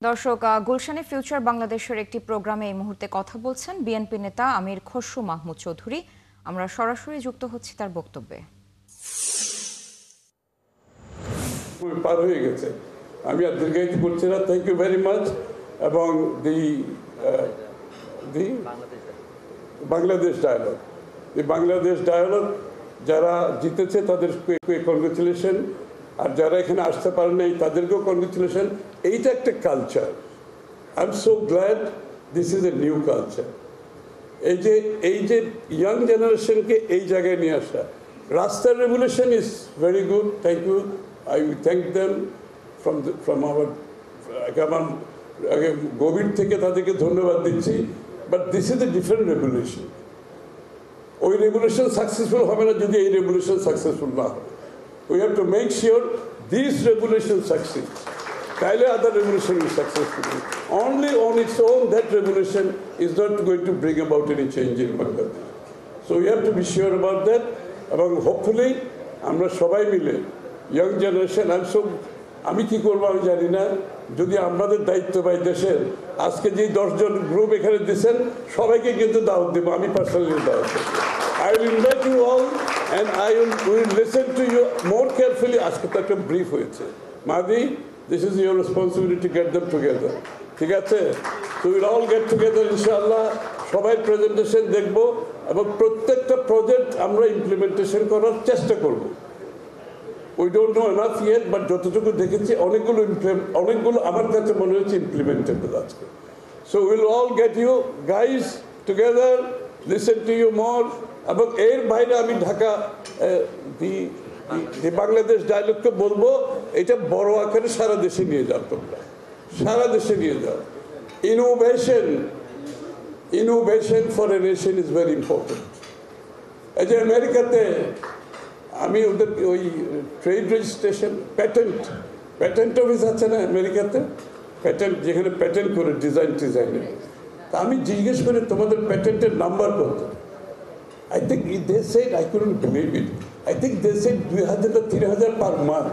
দর্শক, গুলশানে ফিউচার বাংলাদেশের একটি প্রোগ্রামে এই মুহূর্তে কথা বলছেন বিএনপি নেতা আমির খসরু মাহমুদ চৌধুরী। আমরা সরাসরি যুক্ত হচ্ছি তার বক্তব্যে। পার হয়ে গেছে, আমি আর দীর্ঘায়িত করছি না। Thank you very much. এবং বাংলাদেশ ডায়ালগ যারা জিতেছে তাদেরকে কংগ্রেচুলেশন, আর যারা এখানে আসতে পারে নাই তাদেরকেও কংগ্রেচুলেশন। এইটা একটা culture. I am so glad this is a new culture. এই যে ইয়াং জেনারেশনকে এই জায়গায় নিয়ে আসা, রাস্তার revolution is very good. Thank you, I thank them from our গভীর থেকে তাদেরকে ধন্যবাদ দিচ্ছি। But this is a different revolution. ওই রেভলিউশন সাকসেসফুল হবে না যদি এই রেভলিউশন সাকসেসফুল না হয়। We have to make sure this revolution succeeds. Kaile other revolution is successful. Only on its own that revolution is not going to bring about any change in Bangladesh. So we have to be sure about that. এবং hopefully আমরা সবাই মিলে young generation, আমি কি করবো আমি জানি না, যদি আমাদের দায়িত্ব পাই দেশের, আজকে যে 10 জন গ্রুপ এখানে দিচ্ছেন সবাইকে কিন্তু দাওয়াত দেবো, আমি পার্সোনালি দাওয়াত দেবো। I will invite you all and we will listen to you more carefully. আজকে তো একটা ব্রিফ হয়েছে। Mahdi, this is your responsibility to get them together. ঠিক আছে? So we'll all get together ইনশাআল্লাহ, সবাই প্রেজেন্টেশন দেখবো এবং প্রত্যেকটা প্রজেক্ট আমরা ইমপ্লিমেন্টেশন করার চেষ্টা করব। We don't know enough yet, but যতটুকু দেখেছি অনেকগুলো আমার কাছে মনে হচ্ছে ইমপ্লিমেন্টেবল আজকে। So we'll all get you guys together, listen to you more. এবং এর বাইরে আমি ঢাকা বাংলাদেশ ডায়ালগকে বলবো, এটা বড় আকারে সারা দেশে নিয়ে যাও, তোমরা সারা দেশে নিয়ে যাও। Innovation for a nation is very important. এই যে আমেরিকাতে আমি ওদের ওই ট্রেড রেজিস্ট্রেশন প্যাটেন্ট অফিস আছে না আমেরিকাতে, প্যাটেন্ট যেখানে প্যাটেন্ট করে ডিজাইনে, তা আমি জিজ্ঞেস করি তোমাদের প্যাটেন্টের নাম্বার কত? I think they said, I couldn't believe it. I think they said 2,000 or 3,000 per month.